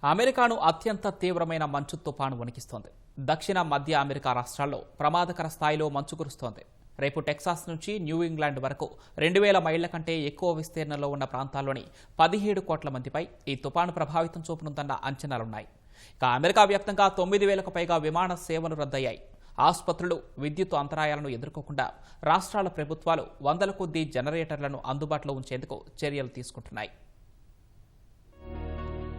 అమెరికాను అత్యంత తీవ్రమైన మంచు తుపాను వణికిస్తోంది. దక్షిణ మధ్య అమెరికా రాష్ట్రాల్లో ప్రమాదకర స్థాయిలో మంచు కురుస్తోంది. రేపు టెక్సాస్ నుంచి న్యూ ఇంగ్లాండ్ వరకు 2000 మైళ్ల కంటే ఎక్కువ విస్తీర్ణంలో ఉన్న ప్రాంతాల్లోని 17 కోట్ల మందిపై ఈ తుపాను ప్రభావితం చూపనుందన్న అంచనాలున్నాయి. ఇక అమెరికా వ్యాప్తంగా 9000కు పైగా విమాన సేవలు రద్దయ్యాయి. ఆసుపత్రులు విద్యుత్ అంతరాయాలను ఎదుర్కోకుండా రాష్ట్రాల ప్రభుత్వాలు వందల కొద్దీ జనరేటర్లను అందుబాటులో ఉంచేందుకు చర్యలు తీసుకుంటున్నాయి.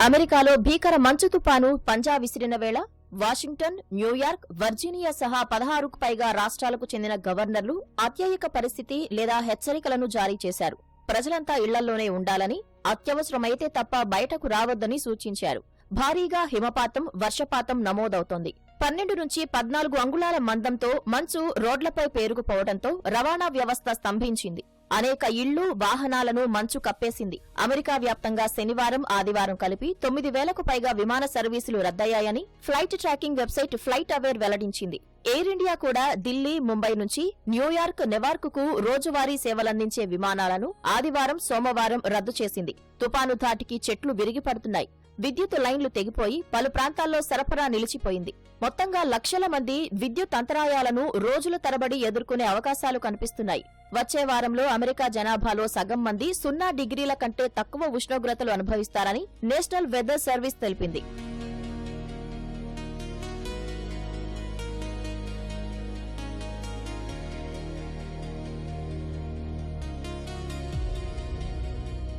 అమెరికాలో భీకర మంచు తుపాను పంజా విసిరిన వేళ వాషింగ్టన్, న్యూయార్క్, వర్జీనియా సహా 16కు పైగా రాష్ట్రాలకు చెందిన గవర్నర్లు అత్యయిక పరిస్థితి లేదా హెచ్చరికలను జారీ చేశారు. ప్రజలంతా ఇళ్లల్లోనే ఉండాలని, అత్యవసరమైతే తప్ప బయటకు రావద్దని సూచించారు. భారీగా హిమపాతం, వర్షపాతం నమోదవుతోంది. 12 నుంచి 14 అంగుళాల మందంతో మంచు రోడ్లపై పేరుకుపోవడంతో రవాణా వ్యవస్థ స్తంభించింది. అనేక ఇళ్లు, వాహనాలను మంచు కప్పేసింది. అమెరికా వ్యాప్తంగా శనివారం, ఆదివారం కలిపి 9000కు పైగా విమాన సర్వీసులు రద్దయ్యాయని flight tracking website FlightAware వెల్లడించింది. ఎయిర్ ఇండియా కూడా ఢిల్లీ, ముంబై నుంచి న్యూయార్క్, నెవార్కుకు రోజువారీ సేవలందించే విమానాలను ఆదివారం, సోమవారం రద్దు చేసింది. తుపాను ధాటికి చెట్లు విరిగిపడుతున్నాయి. విద్యుత్ లైన్లు తెగిపోయి పలు ప్రాంతాల్లో సరఫరా నిలిచిపోయింది. మొత్తంగా లక్షల మంది విద్యుత్ అంతరాయాలను రోజుల తరబడి ఎదుర్కొనే అవకాశాలు కనిపిస్తున్నాయి. వచ్చే వారంలో అమెరికా జనాభాలో సగం మంది 0 డిగ్రీల కంటే తక్కువ ఉష్ణోగ్రతలు అనుభవిస్తారని నేషనల్ వెదర్ సర్వీస్ తెలిపింది.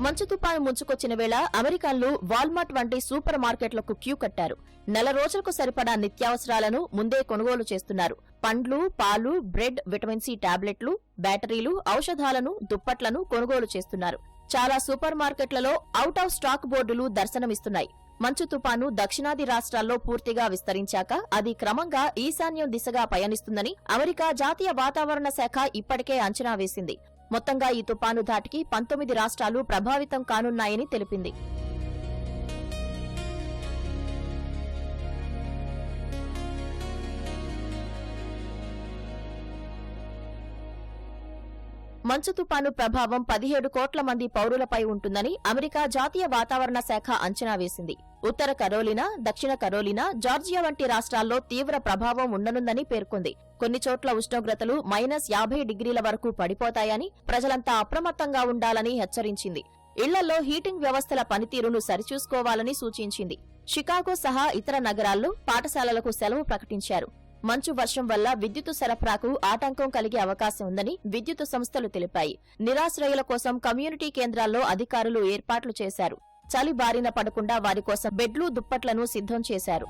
మంచు తుపాను ముంచుకొచ్చిన వేళ అమెరికన్లు వాల్మార్ట్ వంటి సూపర్ మార్కెట్లకు క్యూ కట్టారు. నెల రోజులకు సరిపడా నిత్యావసరాలను ముందే కొనుగోలు చేస్తున్నారు. పండ్లు, పాలు, బ్రెడ్, విటమిన్ సి టాబ్లెట్లు, బ్యాటరీలు, ఔషధాలను, దుప్పట్లను కొనుగోలు చేస్తున్నారు. చాలా సూపర్ మార్కెట్లలో అవుట్ ఆఫ్ స్టాక్ బోర్డులు దర్శనమిస్తున్నాయి. మంచు తుపాను దక్షిణాది రాష్ట్రాల్లో పూర్తిగా విస్తరించాక అది క్రమంగా ఈశాన్యం దిశగా పయనిస్తుందని అమెరికా జాతీయ వాతావరణ శాఖ ఇప్పటికే అంచనా వేసింది. మొత్తంగా ఈ తుపాను ధాటికి 19 రాష్ట్రాలు ప్రభావితం కానున్నాయని తెలిపింది. మంచు తుపాను ప్రభావం 17 కోట్ల మంది పౌరులపై ఉంటుందని అమెరికా జాతీయ వాతావరణ శాఖ అంచనా వేసింది. ఉత్తర కరోలినా, దక్షిణ కరోలినా, జార్జియా వంటి రాష్ట్రాల్లో తీవ్ర ప్రభావం ఉండనుందని పేర్కొంది. కొన్ని చోట్ల ఉష్ణోగ్రతలు -50 డిగ్రీల వరకు పడిపోతాయని, ప్రజలంతా అప్రమత్తంగా ఉండాలని హెచ్చరించింది. ఇళ్లలో హీటింగ్ వ్యవస్థల పనితీరును సరిచూసుకోవాలని సూచించింది. షికాగో సహా ఇతర నగరాల్లో పాఠశాలలకు సెలవు ప్రకటించారు. మంచు వర్షం వల్ల విద్యుత్ సరఫరాకు ఆటంకం కలిగే అవకాశం ఉందని విద్యుత్ సంస్థలు తెలిపాయి. నిరాశ్రయుల కోసం కమ్యూనిటీ కేంద్రాల్లో అధికారులు ఏర్పాట్లు చేశారు. చలి బారిన పడకుండా వారి కోసం బెడ్లు, దుప్పట్లను సిద్ధం చేశారు.